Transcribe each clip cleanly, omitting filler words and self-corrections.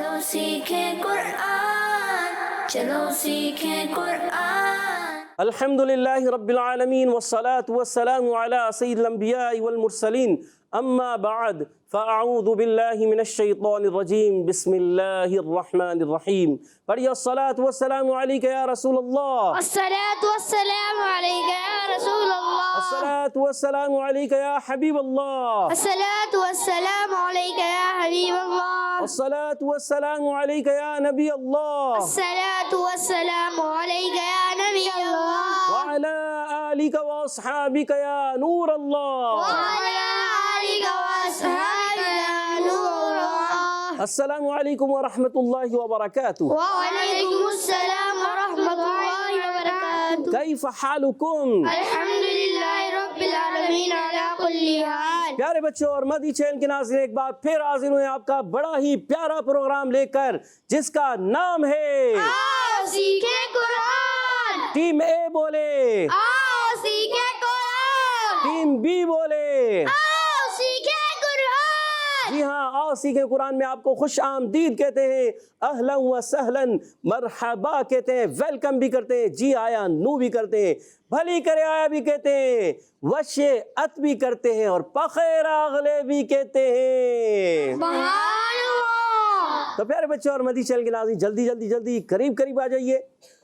چلو سیکھیں قرآن، چلو سیکھیں قرآن۔ الحمدللہ رب العالمین والصلاة والسلام علی سید الانبیاء والمرسلین، اما بعد فاعوذ باللہ من الشیطان الرجیم، بسم اللہ الرحمن الرحیم۔ پڑھیے الصلاة والسلام علیک یا رسول اللہ، الصلاة والسلام علیک یا رسول اللہ، الصلاة والسلام علیک یا حبیب اللہ، الصلاة والسلام علیک یا حبیب اللہ، الصلاة والسلام علیک یا نبی اللہ، الصلاة والسلام علیک یا نبی اللہ، وعلی آلک واصحابک یا نور اللہ، وعلی آلک واصحابک یا نور اللہ۔ السلام علیکم ورحمۃ اللہ وبرکاتہ۔ وعلیکم السلام ورحمۃ اللہ وبرکاتہ۔ کیف حالکم؟ الحمدللہ رب العالمین علی کل حال۔ پیارے بچوں اور مدی چینل کے ناظرین، ایک بار پھر حاضر ہوئے آپ کا بڑا ہی پیارا پروگرام لے کر، جس کا نام ہے آؤ سیکھیں قرآن، ٹیم اے بولے، آؤ سیکھیں قرآن، ٹیم بی بولے، آؤ سیکھیں قرآن۔ جی ہاں، آؤ سیکھیں قرآن میں آپ کو خوش آمدید کہتے ہیں، اہلا و سہلا مرحبا کہتے ہیں، ویلکم بھی کرتے ہیں، جی آیا نو بھی کرتے ہیں، بھلی کرے آیا بھی کہتے ہیں، وش ات بھی کرتے ہیں، اور پخیر اغلے بھی کہتے ہیں۔ سبحان اللہ۔ تو پیارے بچوں اور مدی چینل کے ناظرین، جلدی قریب آ جائیے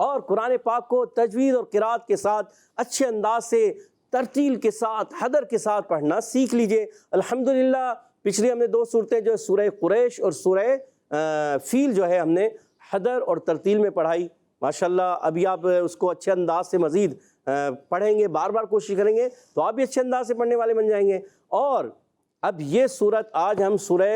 اور قرآن پاک کو تجوید اور قرات کے ساتھ اچھے انداز سے، ترتیل کے ساتھ، حدر کے ساتھ پڑھنا سیکھ لیجئے۔ الحمدللہ پچھلی ہم نے دو صورتیں جو سورہ قریش اور سورہ فیل جو ہے ہم نے حدر اور ترتیل میں پڑھائی، ماشاءاللہ۔ ابھی آپ اس کو اچھے انداز سے مزید پڑھیں گے، بار کوشش کریں گے تو آپ بھی اچھے انداز سے پڑھنے والے بن جائیں گے۔ اور اب یہ صورت آج ہم سورہ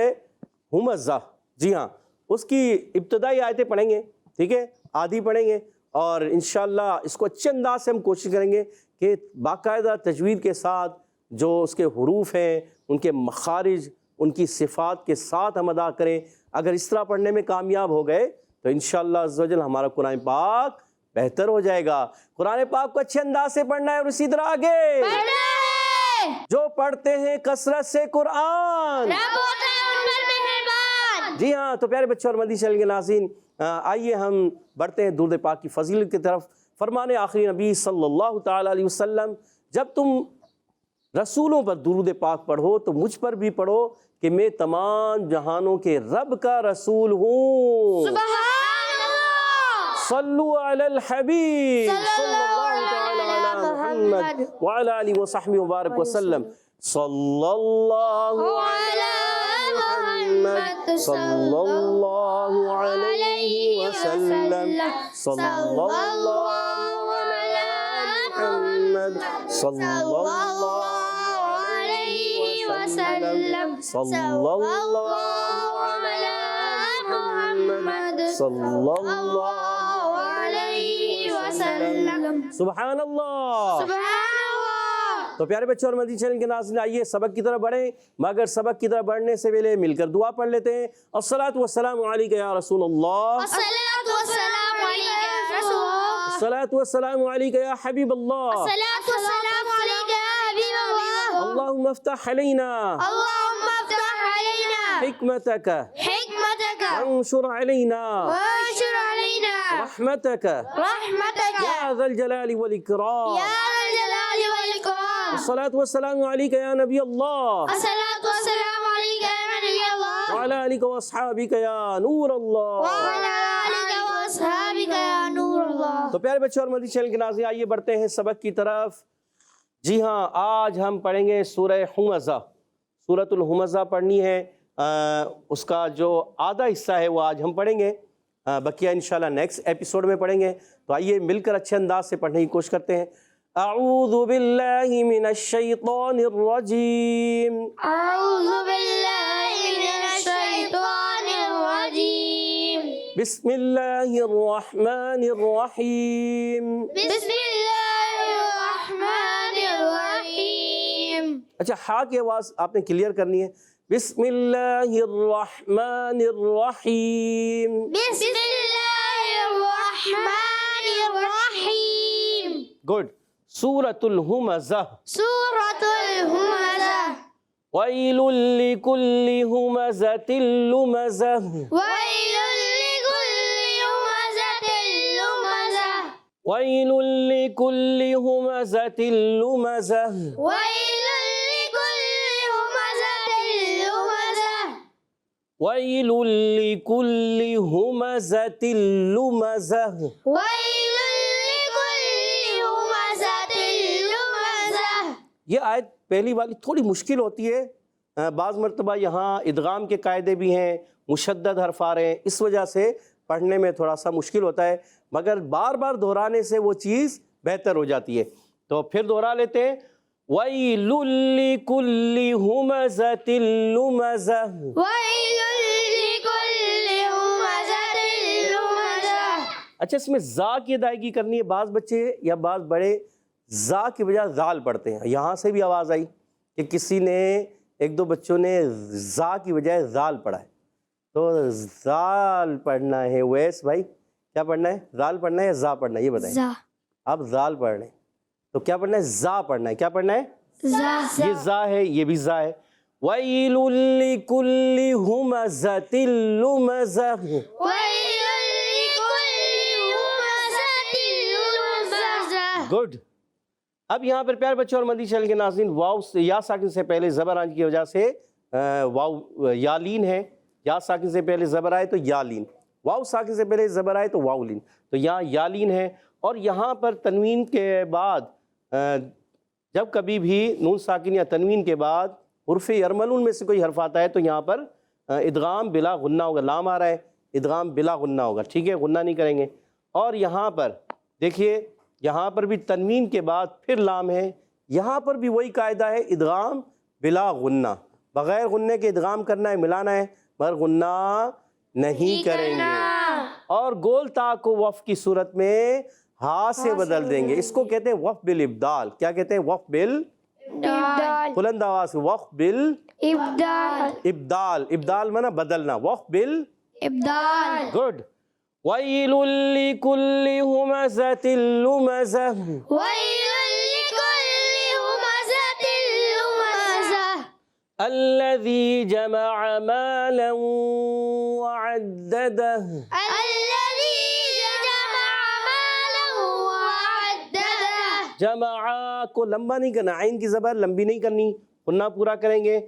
ہمزہ، جی ہاں، اس کی ابتدائی آیتیں پڑھیں گے، ٹھیک ہے، آدھی پڑھیں گے، اور انشاءاللہ اس کو اچھے انداز سے ہم کوشش کریں گے کہ باقاعدہ تجوید کے ساتھ جو اس کے حروف ہیں، ان کے مخارج، ان کی صفات کے ساتھ ہم ادا کریں۔ اگر اس طرح پڑھنے میں کامیاب ہو گئے تو انشاءاللہ عز و جل ہمارا قرآن پاک بہتر ہو جائے گا۔ قرآن پاک کو اچھے انداز سے پڑھنا ہے، اور اسی طرح آگے جو پڑھتے ہیں کثرت سے قرآن، رب ہوتا ہے ان پر مہربان۔ جی ہاں۔ تو پیارے بچوں اور مدی چینل کے ناظرین، آئیے ہم بڑھتے ہیں درود پاک کی فضیلت کی طرف۔ فرمان آخری نبی صلی اللہ تعالی علیہ وسلم، جب تم رسولوں پر درود پاک پڑھو تو مجھ پر بھی پڑھو کہ میں تمام جہانوں کے رب کا رسول ہوں۔ سبحان اللہ۔ صلو علی الحبیب صلی اللہ تعالی علی محمد وعلی آلہ وصحبہ وبارک وسلم۔ صلی اللہ علی محمد صلی اللہ علیہ وسلم، صلی اللہ علی محمد صلی اللہ علیہ وسلم، صلی اللہ علی محمد صلی اللہ علیہ وسلم۔ سبحان اللہ۔ سبحان اللہ۔ تو پیارے بچوں اور مدی چینل کے ناظرین، آئیے سبق کی طرف بڑھیں، مگر سبق کی طرف بڑھنے سے پہلے مل کر دعا پڑھ لیتے ہیں۔ الصلاۃ والسلام علیک یا رسول اللہ، الصلاة والسلام علیک یا رسول اللہ، الصلاۃ والسلام علیک یا حبیب اللہ، الصلاة والسلام علیک یا حبیب اللہ، اللہم افتح علینا اللہم افتح علینا حکمتک حکمتک وانشر علینا وانشر علینا رحمتک رحمتک یا ذا الجلال والاکرام۔ یا ذا الجلال والاکرام۔ الصلاۃ والسلام علیک یا نبی اللہ، الصلاة والسلام علیک یا نبی اللہ، وعلی آلک واصحابک یا نور اللہ۔ وعلی آلک واصحابک یا نور اللہ۔ تو پیارے بچوں اور مدی چینل کے ناظرین، آئیے بڑھتے ہیں سبق کی طرف۔ جی ہاں، آج ہم پڑھیں گے سورہ ہمزہ۔ سورۃ الہمزہ پڑھنی ہے، اس کا جو آدھا حصہ ہے وہ آج ہم پڑھیں گے، بقیہ انشاءاللہ نیکسٹ ایپیسوڈ میں پڑھیں گے۔ تو آئیے مل کر اچھے انداز سے پڑھنے کی کوشش کرتے ہیں۔ اعوذ باللہ من الشیطان الرجیم، اعوذ باللہ من الشیطان الرجیم، بسم اللہ الرحمن الرحیم۔ بسم اللہ الرحمن الرحیم۔ اچھا، ہاں کی آواز آپ نے کلیئر کرنی ہے۔ بسم اللہ الرحمن الرحیم۔ بسم اللہ الرحمن الرحیم۔ گڈ۔ سورۃ الہمزہ۔ سورۃ الہمزہ۔ ویل لکل ہمزۃ لمزہ، ویل وَيْلٌ لِكُلِّ هُمَزَةٍ لُمَزَةٍ ويل لكل همزة لمزة وَيْلٌ لِكُلِّ هُمَزَةٍ لُمَزَةٍ ويل لكل همزة لمزة. یہ آیت پہلی والی تھوڑی مشکل ہوتی ہے، بعض مرتبہ یہاں ادغام کے قاعدے بھی ہیں، مشدد حرف آ رہے ہیں، اس وجہ سے پڑھنے میں تھوڑا سا مشکل ہوتا ہے، مگر بار بار دہرانے سے وہ چیز بہتر ہو جاتی ہے۔ تو پھر دہرا لیتے ہیں، وَيْلٌ لِكُلِّ هُمَزَةٍ لُمَزَةٍ۔ ويل لكل همزة لمزة. اچھا، اس میں زا کی ادائیگی کرنی ہے۔ بعض بچے یا بعض بڑے زا کی بجائے زال پڑھتے ہیں، یہاں سے بھی آواز آئی کہ کسی نے، ایک دو بچوں نے زا کی بجائے زال پڑھا ہے، تو زال پڑھنا ہے۔ ویس بھائی کیا پڑھنا ہے؟ زال پڑھنا ہے یا زا پڑھنا ہے؟ یہ بتائیں۔ زا. آپ زال پڑھ رہے ہیں تو کیا پڑھنا ہے؟ زا پڑھنا ہے۔ کیا پڑھنا ہے؟ زا. یہ زا ہے، یہ بھی زا ہے۔ وَيْلٌ لِكُلِّ هُمَزَةٍ لُمَزَةٍ۔ ويل لكل همزة لمزة. گڈ۔ اب یہاں پر پیار بچوں اور مدی چل کے ناظرین، واو یا ساکن سے پہلے زبر آنے کی وجہ سے واو یا لین ہے۔ یا ساکن سے پہلے زبر آئے تو یا لین، واو ساکن سے پہلے زبر آئے تو واو لین، تو یہاں یا لین ہے۔ اور یہاں پر تنوین کے بعد جب کبھی بھی نون ساکن یا تنوین کے بعد حرف یرملون میں سے کوئی حرف آتا ہے تو یہاں پر ادغام بلا غنہ ہوگا۔ لام آ رہا ہے، ادغام بلا غنہ ہوگا، ٹھیک ہے، غنہ نہیں کریں گے۔ اور یہاں پر دیکھیے، یہاں پر بھی تنوین کے بعد پھر لام ہے، یہاں پر بھی وہی قاعدہ ہے، ادغام بلا غنہ، بغیر غنے کے ادغام کرنا ہے، ملانا ہے، مگر غنہ نہیں کریں گے۔ اور گول تا کو وف کی صورت میں ہا سے بدل دیں گے، اس کو کہتے ہیں وف بالابدال۔ کیا کہتے ہیں؟ وف إبدال. بلند آواز سے، وف إبدال. بالابدال۔ ابدال مانا بدلنا، وف بال إبدال. گڈ۔ وَيْلٌ لِكُلِّ هُمَزَةٍ لُمَزَةٍ ويل لكل همزة لمزة. الَّذِي جَمَعَ مَالًا وَعَدَّدَهُ۔ الذي جمع مالا وعدده. جمع کو لمبا نہیں کرنا، عین کی زبر لمبی نہیں کرنی، غنہ پورا کریں گے۔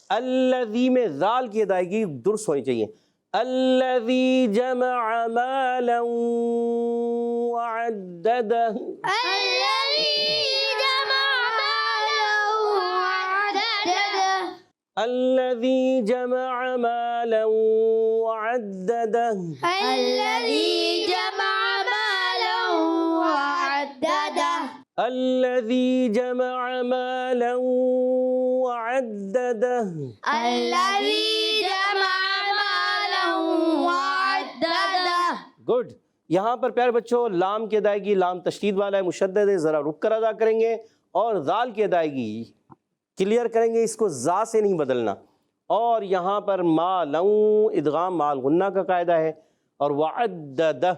الذی میں ذال کی ادائیگی درست ہونی چاہیے۔ الذی جمع مالا وعدده۔ الذي جمع مالا وعدده. الذی جمع مالا وعدده۔ الذي جمع مالا وعدده. الذی جمع مالا وعدده۔ الذي جمع مالا وعدده. گڈ۔ یہاں پر پیارے بچوں لام کی ادائیگی، لام تشدید والا ہے، مشدد ہے، ذرا رک کر ادا کریں گے، اور ذال کی ادائیگی کلیئر کریں گے، اس کو زا سے نہیں بدلنا۔ اور یہاں پر مالا ادغام مال غنہ کا قاعدہ ہے، اور وعددہ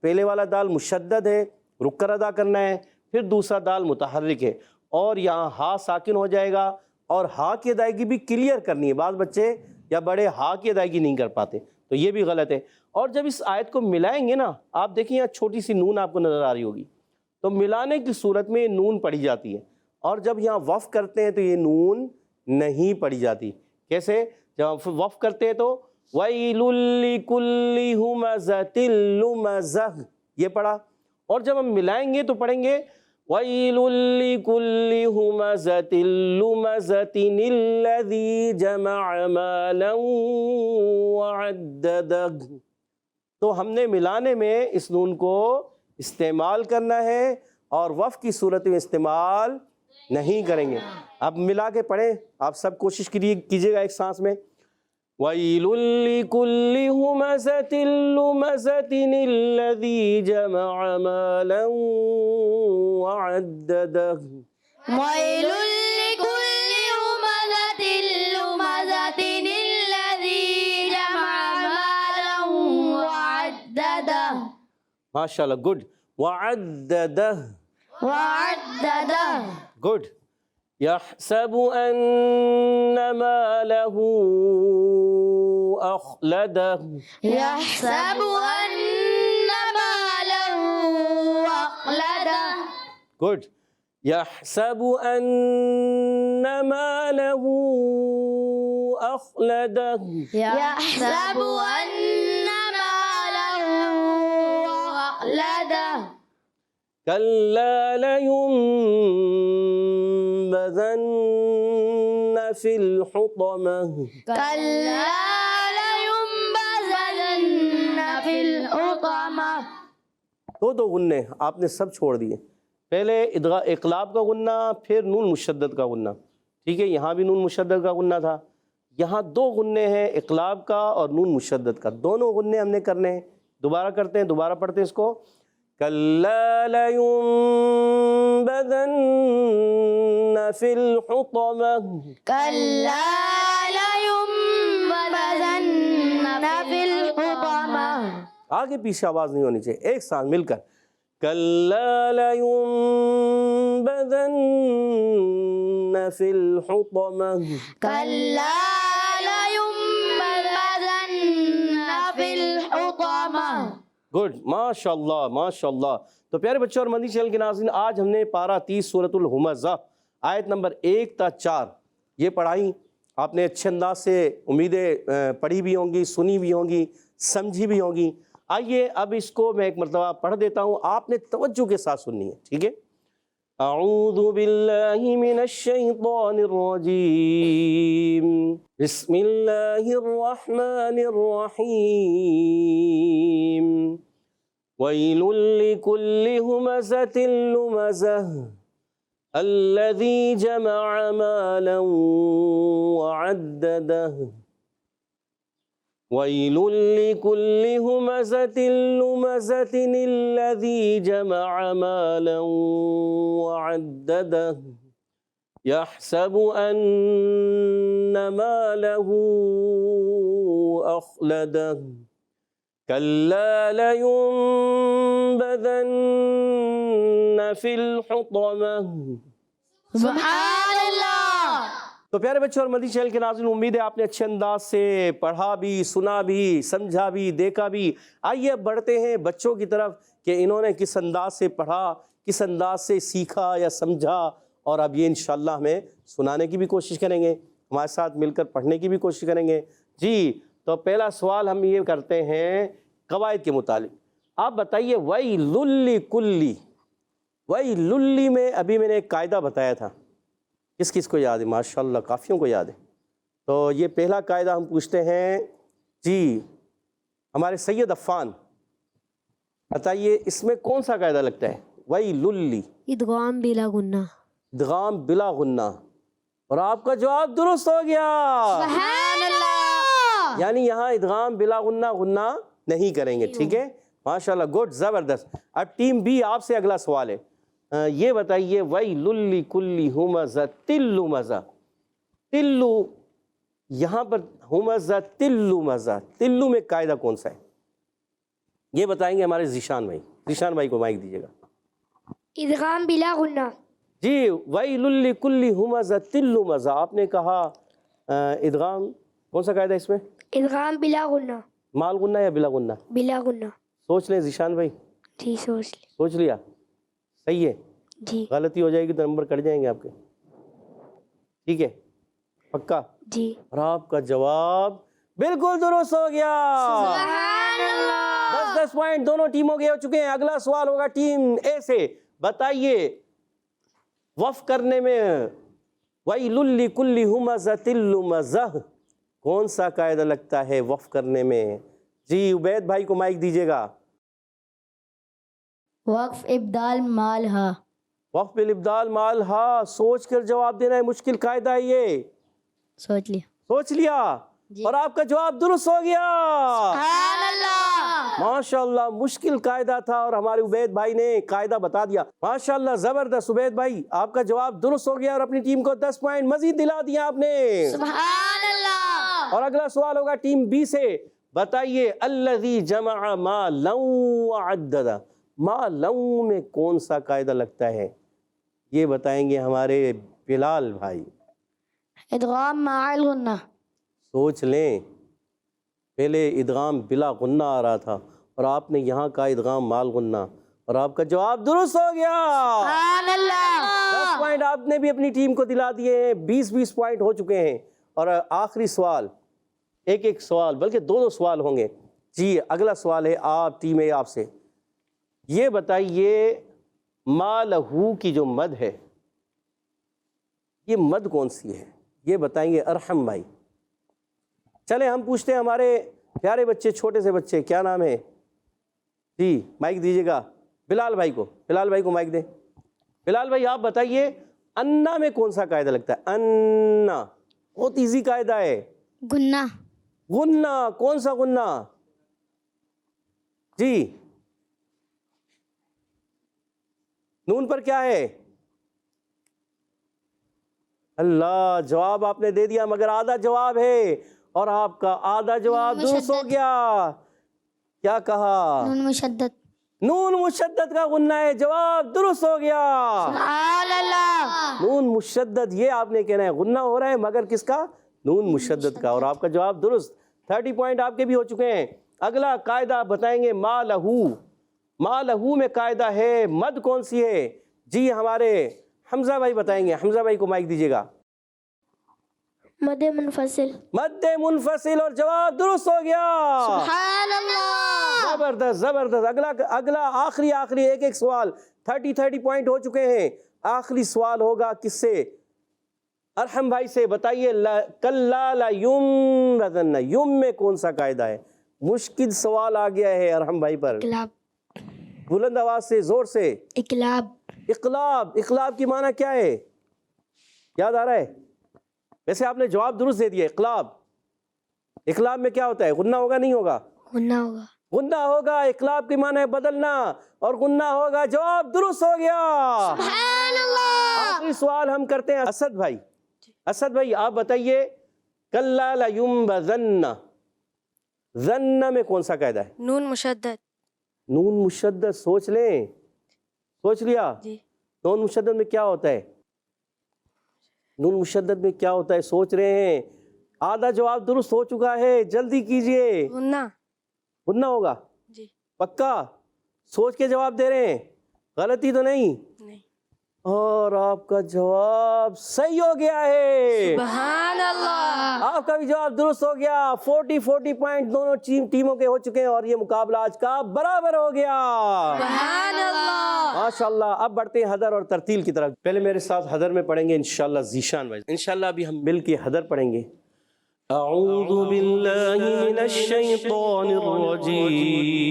پہلے والا دال مشدد ہے، رک کر ادا کرنا ہے، پھر دوسرا دال متحرک ہے، اور یہاں ہا ساکن ہو جائے گا، اور ہا کی ادائیگی بھی کلیئر کرنی ہے۔ بعض بچے یا بڑے ہا کی ادائیگی نہیں کر پاتے، تو یہ بھی غلط ہے۔ اور جب اس آیت کو ملائیں گے نا، آپ دیکھیں یہاں چھوٹی سی نون آپ کو نظر آ رہی ہوگی، تو ملانے کی صورت میں نون پڑھی جاتی ہے، اور جب یہاں وف کرتے ہیں تو یہ نون نہیں پڑھی جاتی۔ کیسے؟ جب وف کرتے ہیں تو وَيْلٌ لِكُلِّ هُمَزَةٍ لُمَزَةٍ یہ پڑھا، اور جب ہم ملائیں گے تو پڑھیں گے وَيْلٌ لِكُلِّ هُمَزَةٍ لُمَزَةٍ الَّذِي جَمَعَ مَالًا وَعَدَّدَهُ۔ تو ہم نے ملانے میں اس نون کو استعمال کرنا ہے، اور وف کی صورت میں استعمال نہیں کریں گے۔ اب ملا کے پڑھیں، آپ سب کوشش کیجیے گا ایک سانس میں۔ وَيْلٌ لِكُلِّ هُمَزَةٍ لُمَزَةٍ الَّذِي جَمَعَ مَالًا وَعَدَّدَهُ۔ ويل لكل همزة لمزة الذي جمع مالا وعدده. ماشاء اللہ، گڈ۔ وَعَدَّدَهُ، وعدده. گڈ۔ يَحْسَبُ أَنَّ مَالَهُ أَخْلَدَهُ۔ يحسب أن ماله گڈ. یحسب ان مالہ اخلدہ. يحسب أن ماله أخلده کلا لینبذن فی الحطمہ. كلا لينبذن في الحطمة. دو غنے آپ نے سب چھوڑ دیے. پہلے اقلاب کا غنہ، پھر نون مشدد کا غنہ. ٹھیک ہے، یہاں بھی نون مشدد کا غنہ تھا. یہاں دو غنے ہیں، اقلاب کا اور نون مشدد کا. دونوں غنے ہم نے کرنے ہیں. دوبارہ کرتے ہیں، دوبارہ پڑھتے ہیں اس کو. کلا لینبذن فی الحطمہ. كلا لينبذن في الحطمة. آگے پیچھے آواز نہیں ہونی چاہیے، ایک ساتھ مل کر. کلا لینبذن فی الحطمہ. كلا لينبذن في الحطمة. گڈ، ماشاء اللہ ماشاء اللہ. تو پیارے بچوں اور مدنی چینل کے ناظرین، آج ہم نے پارہ 30 سورۃ الہمزہ آیت نمبر 1 تا 4 یہ پڑھائی. آپ نے اچھے انداز سے امیدیں پڑھی بھی ہوں گی، سنی بھی ہوں گی، سمجھی بھی ہوں گی. آئیے اب اس کو میں ایک مرتبہ پڑھ دیتا ہوں، آپ نے توجہ کے ساتھ سننی ہے. ٹھیک ہے. اعوذ باللہ من الشیطان الرجیم، بسم اللہ الرحمن الرحیم. ویل لکل ہمزۃ لمزہ الذی جمع مالا وعددہ. ویل لکل ہمزۃ لمزۃ الذی جمع مالا وعددہ. یحسب ان مالہ اخلدہ. کلا لینبذن فی الحطمہ. سبحان اللہ. تو پیارے بچوں اور مدنی چینل کے ناظرین، امید ہے آپ نے اچھے انداز سے پڑھا بھی، سنا بھی، سمجھا بھی، دیکھا بھی. آئیے اب بڑھتے ہیں بچوں کی طرف کہ انہوں نے کس انداز سے پڑھا، کس انداز سے سیکھا یا سمجھا، اور اب یہ انشاءاللہ ہمیں سنانے کی بھی کوشش کریں گے، ہمارے ساتھ مل کر پڑھنے کی بھی کوشش کریں گے. جی، تو پہلا سوال ہم یہ کرتے ہیں قواعد کے متعلق. آپ بتائیے ویل لکل، ویل میں ابھی میں نے ایک قاعدہ بتایا تھا، کس کس کو یاد ہے؟ ماشاءاللہ کافیوں کو یاد ہے. تو یہ پہلا قاعدہ ہم پوچھتے ہیں. جی ہمارے سید عفان، بتائیے اس میں کون سا قاعدہ لگتا ہے؟ ویل، ادغام بلا غنہ. ادغام بلا غنہ. اور آپ کا جواب درست ہو گیا. سبحان اللہ. یعنی یہاں ادغام بلا غنہ غنہ نہیں کریں گے. ٹھیک ہے، ماشاءاللہ، گڈ، زبردست. اب ٹیم بی آپ سے اگلا سوال ہے. یہ بتائیے ویل لکل ہمزۃ لمزہ. تلو، یہاں پر ہمزۃ لمزہ، تلو میں قاعدہ کون سا ہے؟ یہ بتائیں گے ہمارے ذیشان بھائی. ذیشان بھائی کو مائک دیجیے گا. ادغام بلا غنہ. جی، ویل لکل ہمزۃ لمزہ، آپ نے کہا ادغام کون سا قاعدہ ہے اس میں؟ ادغام بلا غنہ. مال غنہ یا بلا غنہ؟ بلا غنہ. سوچ لیں ذیشان بھائی. جی سوچ لی. سوچ لیا؟ صحیح ہے. جی غلطی ہو جائے گی تو نمبر کٹ جائیں گے آپ کے. ٹھیک ہے، پکا؟ جی. اور آپ کا جواب بالکل درست ہو گیا. سبحان اللہ. 10 پوائنٹ دونوں ٹیموں کے ہو چکے ہیں. اگلا سوال ہوگا ٹیم اے سے. بتائیے وقف کرنے میں ویل لکل ہمزۃ لمزہ کون سا قاعدہ لگتا ہے وقف کرنے میں؟ جی عبید بھائی کو مائک دیجیے گا. وقف ابدال مال ہا. وقف بالابدال مال ہا. سوچ کر جواب دینا ہے، مشکل قاعدہ ہے یہ. سوچ لیا. سوچ لیا؟ جی. اور آپ کا جواب درست ہو گیا. سبحان اللہ. ماشاءاللہ، مشکل قاعدہ تھا اور ہمارے عبید بھائی نے قاعدہ بتا دیا. ماشاءاللہ، زبردست. عبید بھائی آپ کا جواب درست ہو گیا اور اپنی ٹیم کو 10 پوائنٹ مزید دلا دیا آپ نے. سبحان اللہ. اور اگلا سوال ہوگا ٹیم بی سے. بتائیے الذی جمع مالا وعددہ، مالا میں کون سا قاعدہ لگتا ہے؟ یہ بتائیں گے ہمارے بلال بھائی. ادغام مع الغنہ. سوچ لیں، پہلے ادغام بلا غنہ آ رہا تھا اور آپ نے یہاں کا ادغام مال غنہ. اور آپ کا جواب درست ہو گیا. سبحان اللہ. 10 پوائنٹ آپ نے بھی اپنی ٹیم کو دلا دیے ہیں. 20 پوائنٹ ہو چکے ہیں. اور آخری سوال, ایک سوال بلکہ 2 سوال ہوں گے. جی اگلا سوال ہے آپ ٹیم اے آپ سے. یہ بتائیے ما لہو کی جو مد ہے یہ مد کون سی ہے؟ یہ بتائیں گے ارحم بھائی. چلیں ہم پوچھتے ہیں ہمارے پیارے بچے, چھوٹے سے بچے, کیا نام ہے؟ جی مائک دیجیے گا بلال بھائی کو. بلال بھائی کو مائک دیں. بلال بھائی آپ بتائیے انا میں کون سا قاعدہ لگتا ہے؟ انا بہت ایزی قاعدہ ہے. گنہ. غنہ. کون سا غنہ؟ جی نون پر کیا ہے؟ اللہ, جواب آپ نے دے دیا مگر آدھا جواب ہے اور آپ کا آدھا جواب درست ہو گیا. کیا کہا؟ نون مشدد. نون مشدد کا غنہ ہے. جواب درست ہو گیا. سبحان اللہ. نون مشدد, یہ آپ نے کہنا ہے غنہ ہو رہا ہے مگر کس کا؟ نون مشدد کا. اور آپ کا جواب درست. 30 پوائنٹ آپ کے بھی ہو چکے ہیں. اگلا قاعدہ بتائیں گے ما لہو. ما لہو میں قاعدہ ہے مد کون سی ہے؟ جی ہمارے حمزہ بھائی بتائیں گے. حمزہ بھائی کو مائک دیجیے گا. مد منفصل. مد منفصل, اور جواب درست ہو گیا. سبحان اللہ. زبردست زبردست. اگلا آخری ایک سوال. 30 پوائنٹ ہو چکے ہیں. آخری سوال ہوگا کس سے؟ ارحم بھائی سے. بتائیے کلا لا ینبذن, یم میں کون سا قاعدہ ہے؟ مشکل سوال آ گیا ہے ارحم بھائی پر. اقلاب. بلند آواز سے, زور سے. اقلاب. اقلاب. اقلاب کی معنی کیا ہے؟ یاد آ رہا ہے؟ ویسے آپ نے جواب درست دے دیا. اقلاب. اقلاب میں کیا ہوتا ہے؟ غنہ ہوگا نہیں ہوگا؟ غنہ ہوگا. غنہ ہوگا. اقلاب کی معنی ہے بدلنا اور غنہ ہوگا. جواب درست ہو گیا. سبحان اللہ. آخری سوال ہم کرتے ہیں اسد بھائی. اسد بھائی آپ بتائیے کلا لینبذن, ظن میں کون سا قاعدہ ہے؟ نون مشدد. نون مشدد. سوچ لیں. سوچ لیا؟ جی. نون مشدد میں کیا ہوتا ہے؟ نون مشدد میں کیا ہوتا ہے؟ سوچ رہے ہیں. آدھا جواب درست ہو چکا ہے. جلدی کیجئے. غنہ. غنہ ہوگا؟ جی. پکا؟ سوچ کے جواب دے رہے ہیں؟ غلطی تو نہیں؟ نہیں. اور آپ کا جواب صحیح ہو گیا ہے. سبحان اللہ. آپ کا بھی جواب درست ہو گیا. 40 پوائنٹ دونوں ٹیموں کے ہو چکے ہیں اور یہ مقابلہ آج کا برابر ہو گیا. سبحان اللہ. ماشاءاللہ. اب بڑھتے ہیں حدر اور ترتیل کی طرف. پہلے میرے ساتھ حدر میں پڑھیں گے انشاءاللہ ذیشان بھائی. انشاءاللہ ابھی ہم مل کے حدر پڑھیں گے. اعوذ باللہ من الشیطان الرجیم.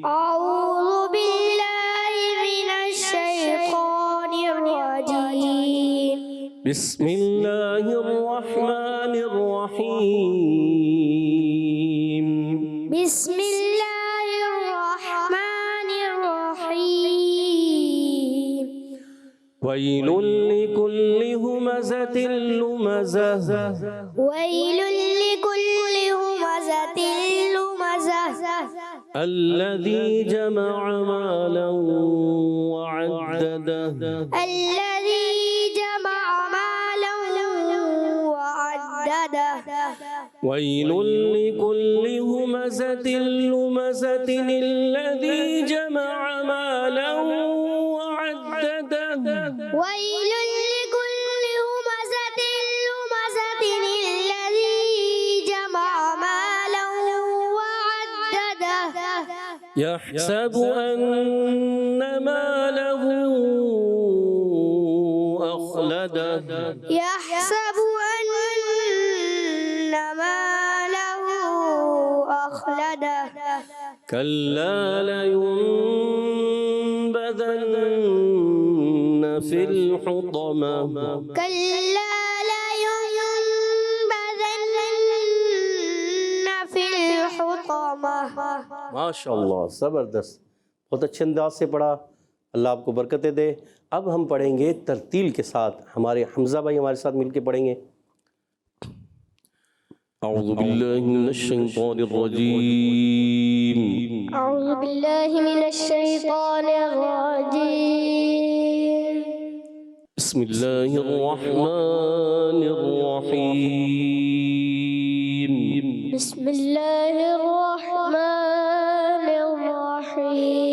اعوذ باللہ من الشیطان الرجیم. بسم اللہ الرحمن الرحیم. بسم اللہ الرحمن الرحیم. ویل لکل ہمزۃ لمزہ. ویل لکل ہمزۃ لمزہ. الذی جمع مالا وعددہ. الذی جمع مالا وعددہ. ویل لکل ہمزۃ لمزۃ الذی جمع مالا وعددہ. ويل لكل همزة لمزة الذي جمع مالا وعدده. يحسب أن ماله أخلده. يحسب أن ماله أخلده. كلا لينبذن في الحطمة. كلا لينبذن في الحطمة. ماشاءاللہ زبردست. بہت اچھے انداز سے پڑھا. اللہ آپ کو برکتیں دے. اب ہم پڑھیں گے ترتیل کے ساتھ. ہمارے حمزہ بھائی ہمارے ساتھ مل کے پڑھیں گے. اعوذ باللہ من الشیطان الرجیم. أعوذ بالله من الشيطان الرجيم. بسم اللہ الرحمن الرحیم. بسم الله الرحمن الرحيم.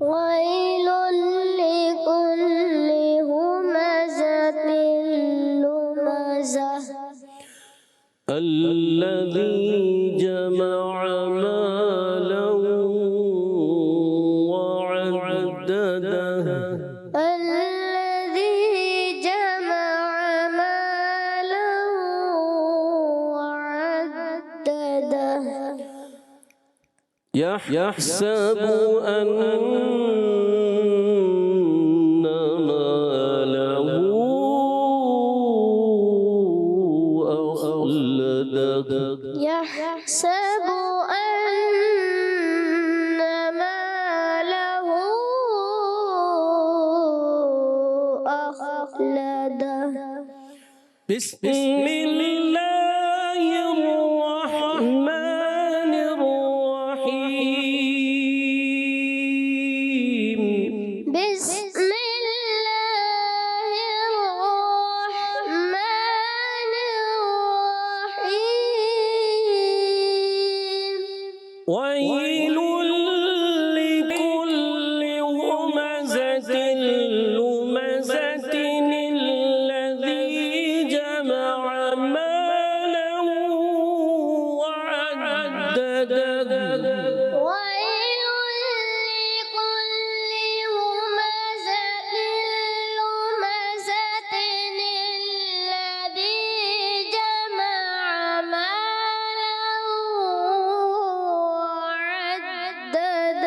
ويل لكل همزة لمزة الذي جمع مالا وعدده الذي جمع مالا وعدده يحسب أن ماله أخلده يحسب أن ماله أخلده بسم الله الرحمن الرحيم بسم الله الرحمن الرحيم ويل لكل همزة لمزة الذي جمع مالا وعدده ويل لكل همزة لمزة الذي جمع مالا وعدده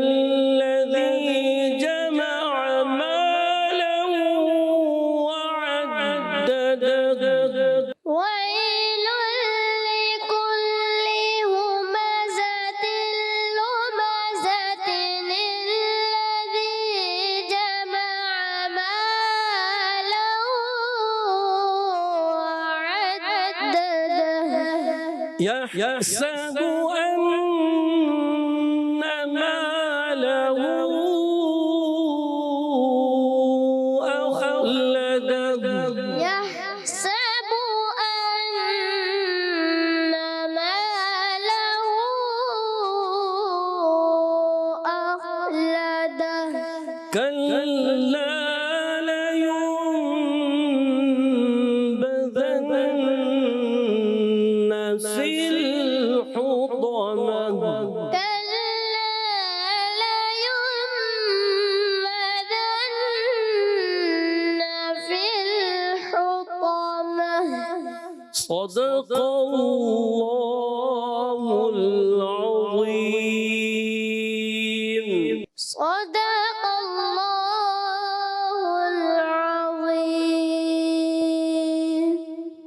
الذي جمع مالا وعدده ويل لكل همزة لمزة الذي جمع مالا وعدده يحسب أن ماله أخلده يحسب أن ماله أخلده كلا لينبذن في الحطمة كلا لينبذن في الحطمة صدق الله العظيم صدق الله العظيم